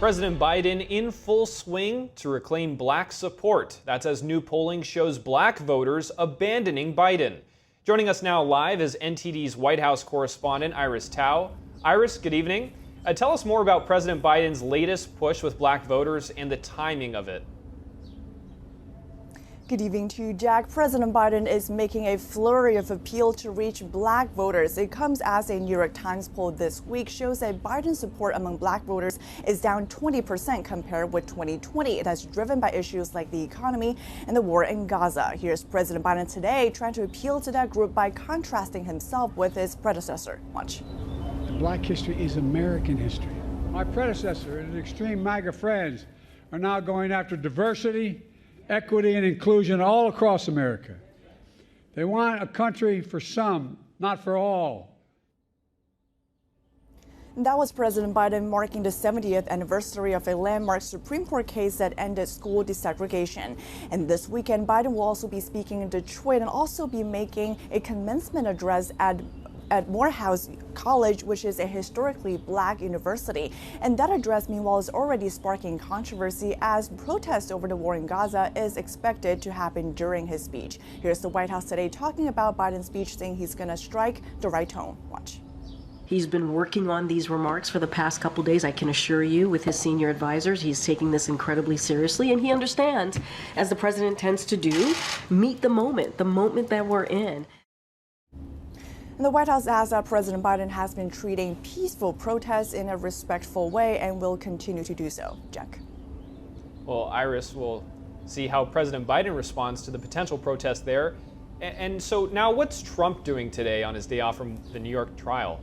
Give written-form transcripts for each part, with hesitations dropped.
President Biden in full swing to reclaim black support. That's as new polling shows black voters abandoning Biden. Joining us now live is NTD's White House correspondent Iris Tao. Iris, good evening. Tell us more about President Biden's latest push with black voters and the timing of it. Good evening to you, Jack. President Biden is making a flurry of appeal to reach black voters. It comes as a New York Times poll this week shows that Biden's support among black voters is down 20% compared with 2020. That's driven by issues like the economy and the war in Gaza. Here's President Biden today trying to appeal to that group by contrasting himself with his predecessor. Watch. Black history is American history. My predecessor and his extreme MAGA friends are now going after diversity, equity, and inclusion all across America. They want a country for some, not for all. That was President Biden marking the 70th anniversary of a landmark Supreme Court case that ended school desegregation. And this weekend, Biden will also be speaking in Detroit and also be making a commencement address at Morehouse College, which is a historically black university. And that address, meanwhile, is already sparking controversy as protest over the war in Gaza is expected to happen during his speech. Here's the White House today talking about Biden's speech, saying he's going to strike the right tone. Watch. He's been working on these remarks for the past couple days, I can assure you, with his senior advisors. He's taking this incredibly seriously, and he understands, as the president tends to do, meet the moment that we're in. And the White House adds that President Biden has been treating peaceful protests in a respectful way and will continue to do so. Jack. Well, Iris, we'll see how President Biden responds to the potential protest there. And so now what's Trump doing today on his day off from the New York trial?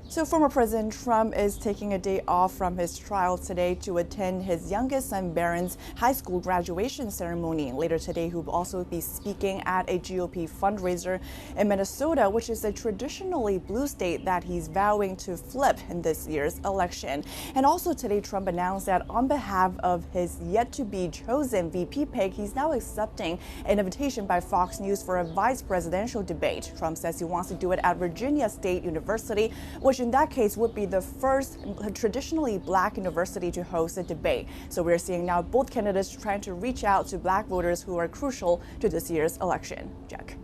So former President Trump is taking a day off from his trial today to attend his youngest son Barron's high school graduation ceremony. Later today, he will also be speaking at a GOP fundraiser in Minnesota, which is a traditionally blue state that he's vowing to flip in this year's election. And also today, Trump announced that on behalf of his yet-to-be-chosen VP pick, he's now accepting an invitation by Fox News for a vice presidential debate. Trump says he wants to do it at Virginia State University, which in that case would be the first traditionally black university to host a debate. So we're seeing now both candidates trying to reach out to black voters who are crucial to this year's election. Jack.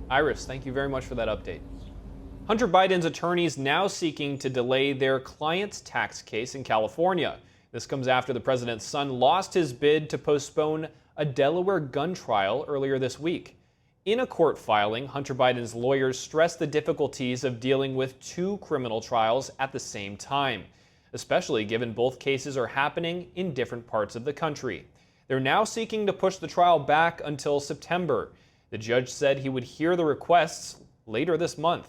Iris, thank you very much for that update. Hunter Biden's attorneys now seeking to delay their client's tax case in California. This comes after the president's son lost his bid to postpone a Delaware gun trial earlier this week. In a court filing, Hunter Biden's lawyers stressed the difficulties of dealing with two criminal trials at the same time, especially given both cases are happening in different parts of the country. They're now seeking to push the trial back until September. The judge said he would hear the requests later this month.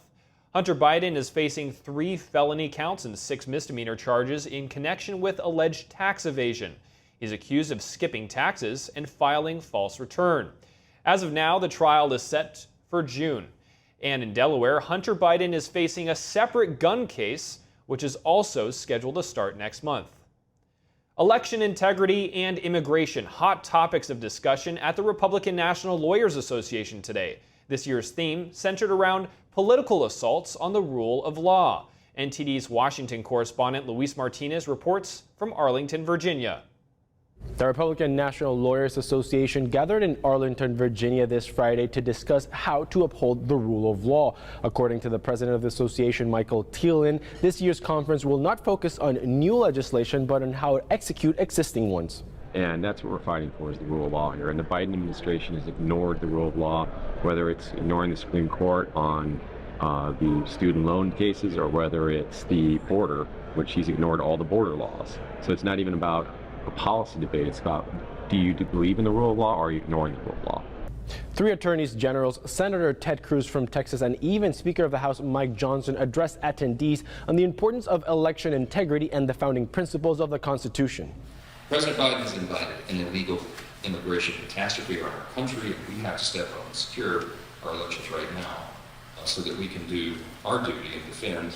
Hunter Biden is facing 3 felony counts and 6 misdemeanor charges in connection with alleged tax evasion. He's accused of skipping taxes and filing false return. As of now, the trial is set for June. And in Delaware, Hunter Biden is facing a separate gun case, which is also scheduled to start next month. Election integrity and immigration, hot topics of discussion at the Republican National Lawyers Association today. This year's theme centered around political assaults on the rule of law. NTD's Washington correspondent Luis Martinez reports from Arlington, Virginia. The Republican National Lawyers Association gathered in Arlington, Virginia this Friday to discuss how to uphold the rule of law. According to the president of the association, Michael Thielen, this year's conference will not focus on new legislation, but on how to execute existing ones. And that's what we're fighting for, is the rule of law here. And the Biden administration has ignored the rule of law, whether it's ignoring the Supreme Court on the student loan cases or whether it's the border, which he's ignored all the border laws. So it's not even about a policy debate. It's about, do you believe in the rule of law or are you ignoring the rule of law? 3 attorneys generals, Senator Ted Cruz from Texas, and even Speaker of the House Mike Johnson addressed attendees on the importance of election integrity and the founding principles of the Constitution. President Biden has invited an illegal immigration catastrophe around our country, and we have to step up and secure our elections right now so that we can do our duty and defend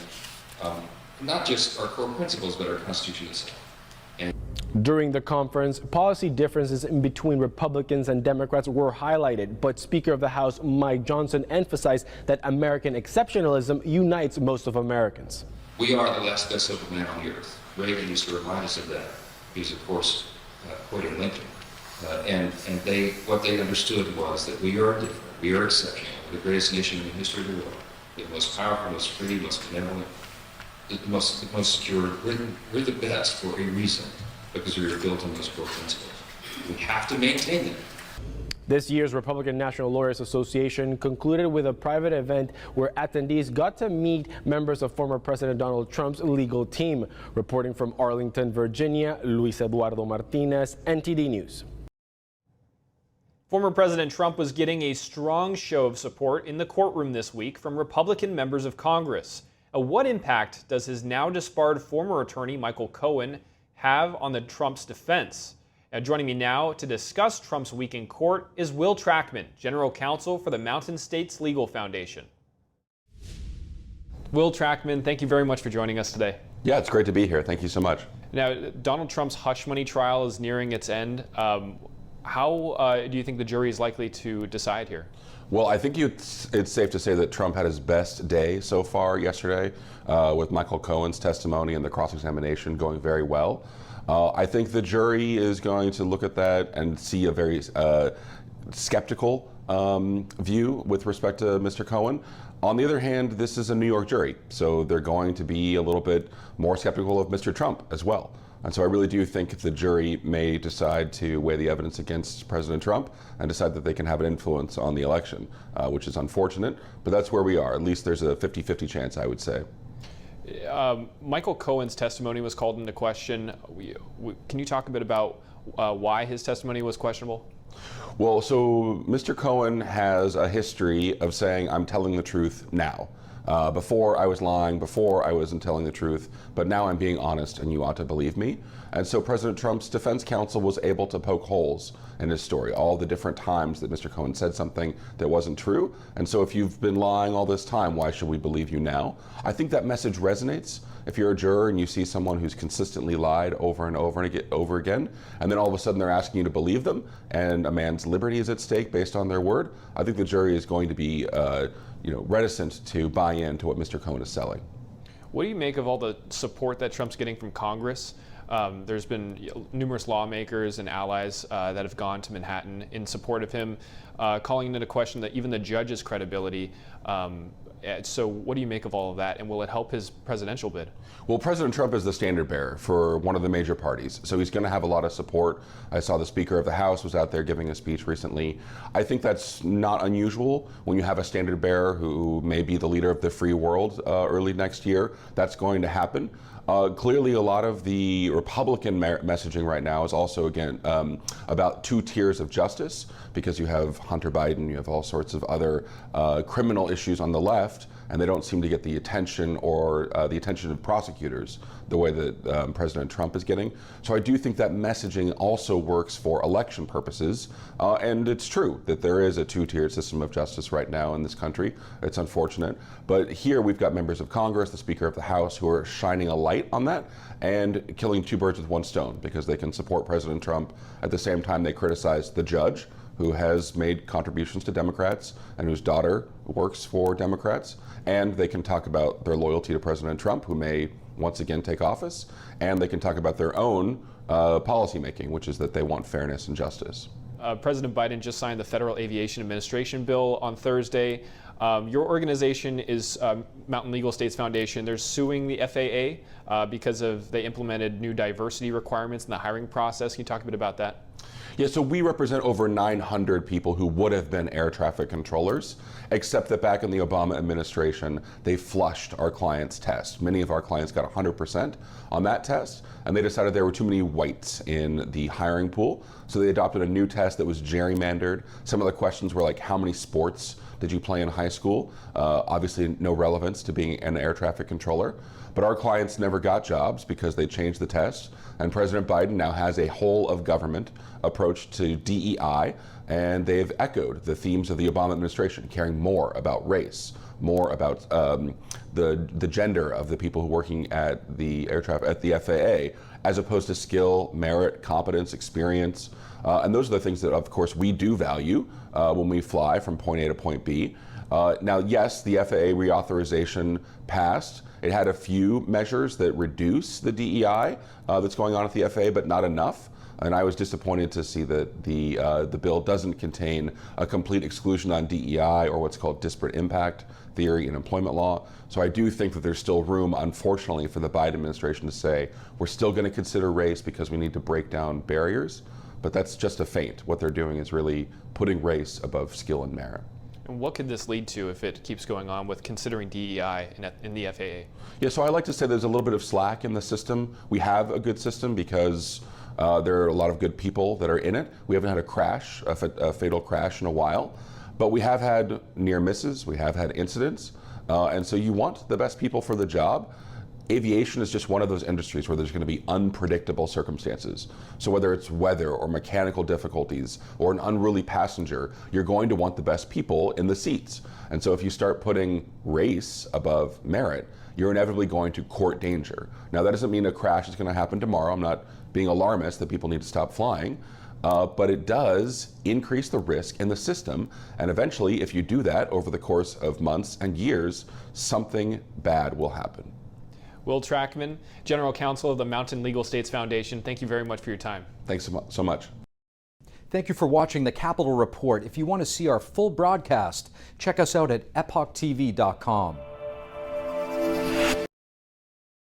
not just our core principles, but our Constitution itself. During the conference, policy differences in between Republicans and Democrats were highlighted, but Speaker of the House Mike Johnson emphasized that American exceptionalism unites most of Americans. We are the last best hope of man on the earth. Reagan used to remind us of that. He's, of course, quoting Lincoln. And what they understood was that we are different, we are exceptional, we're the greatest nation in the history of the world, the most powerful, most free, most benevolent, the most secure. We're the best for a reason, because we were built on those core principles. We have to maintain them. This year's Republican National Lawyers Association concluded with a private event where attendees got to meet members of former President Donald Trump's legal team. Reporting from Arlington, Virginia, Luis Eduardo Martinez, NTD News. Former President Trump was getting a strong show of support in the courtroom this week from Republican members of Congress. What impact does his now disbarred former attorney Michael Cohen have on the Trump's defense? Joining me now to discuss Trump's week in court is Will Trackman, General Counsel for the Mountain States Legal Foundation. Will Trackman, thank you very much for joining us today. Yeah, it's great to be here. Thank you so much. Now, Donald Trump's hush money trial is nearing its end. How do you think the jury is likely to decide here? Well, I think it's safe to say that Trump had his best day so far yesterday with Michael Cohen's testimony and the cross-examination going very well. I think the jury is going to look at that and see a very skeptical view with respect to Mr. Cohen. On the other hand, this is a New York jury, so they're going to be a little bit more skeptical of Mr. Trump as well. And so I really do think the jury may decide to weigh the evidence against President Trump and decide that they can have an influence on the election, which is unfortunate, but that's where we are. At least there's a 50-50 chance, I would say. Michael Cohen's testimony was called into question. Can you talk a bit about why his testimony was questionable? Well, so Mr. Cohen has a history of saying, I'm telling the truth now. Before I was lying, before I wasn't telling the truth, but now I'm being honest and you ought to believe me. And so President Trump's defense counsel was able to poke holes in his story, all the different times that Mr. Cohen said something that wasn't true. And so if you've been lying all this time, why should we believe you now? I think that message resonates. If you're a juror and you see someone who's consistently lied over and over again, and then all of a sudden they're asking you to believe them, and a man's liberty is at stake based on their word, I think the jury is going to be reticent to buy into what Mr. Cohen is selling. What do you make of all the support that Trump's getting from Congress? There's been numerous lawmakers and allies that have gone to Manhattan in support of him, calling into question that even the judge's credibility. So what do you make of all of that, and will it help his presidential bid? Well, President Trump is the standard bearer for one of the major parties, so he's going to have a lot of support. I saw the Speaker of the House was out there giving a speech recently. I think that's not unusual when you have a standard bearer who may be the leader of the free world early next year. That's going to happen. Clearly, a lot of the Republican messaging right now is also, again, about two tiers of justice, because you have Hunter Biden, you have all sorts of other criminal issues on the left, and they don't seem to get the attention or the attention of prosecutors the way that President Trump is getting. So I do think that messaging also works for election purposes, and it's true that there is a two-tiered system of justice right now in this country. It's unfortunate, but here we've got members of Congress, the Speaker of the House, who are shining a light on that and killing two birds with one stone, because they can support President Trump at the same time they criticize the judge, who has made contributions to Democrats and whose daughter works for Democrats, and they can talk about their loyalty to President Trump, who may once again take office, and they can talk about their own policy making, which is that they want fairness and justice. President Biden just signed the Federal Aviation Administration bill on Thursday. Your organization is Mountain Legal States Foundation. They're suing the FAA because they implemented new diversity requirements in the hiring process. Can you talk a bit about that? Yeah, so we represent over 900 people who would have been air traffic controllers, except that back in the Obama administration, they flushed our clients' test. Many of our clients got 100% on that test, and they decided there were too many whites in the hiring pool. So they adopted a new test that was gerrymandered. Some of the questions were like, how many sports did you play in high school? Obviously no relevance to being an air traffic controller. But our clients never got jobs because they changed the test. And President Biden now has a whole of government approach to DEI, and they've echoed the themes of the Obama administration, caring more about race, more about the gender of the people who are working at the FAA, as opposed to skill, merit, competence, experience. And those are the things that, of course, we do value when we fly from point A to point B. Now, yes, the FAA reauthorization passed. It had a few measures that reduce the DEI that's going on at the FAA, but not enough. And I was disappointed to see that the bill doesn't contain a complete exclusion on DEI or what's called disparate impact theory in employment law. So I do think that there's still room, unfortunately, for the Biden administration to say, we're still going to consider race because we need to break down barriers. But that's just a feint. What they're doing is really putting race above skill and merit. And what could this lead to if it keeps going on with considering DEI in the FAA? Yeah, so I like to say there's a little bit of slack in the system. We have a good system because there are a lot of good people that are in it. We haven't had a fatal crash in a while, but we have had near misses, we have had incidents, and so you want the best people for the job. Aviation is just one of those industries where there's going to be unpredictable circumstances. So whether it's weather or mechanical difficulties or an unruly passenger, you're going to want the best people in the seats. And so if you start putting race above merit, you're inevitably going to court danger. Now that doesn't mean a crash is going to happen tomorrow. I'm not being alarmist that people need to stop flying, but it does increase the risk in the system. And eventually, if you do that over the course of months and years, something bad will happen. Will Trackman, General Counsel of the Mountain Legal States Foundation, thank you very much for your time. Thanks so much. Thank you for watching the Capitol Report. If you want to see our full broadcast, check us out at epochtv.com.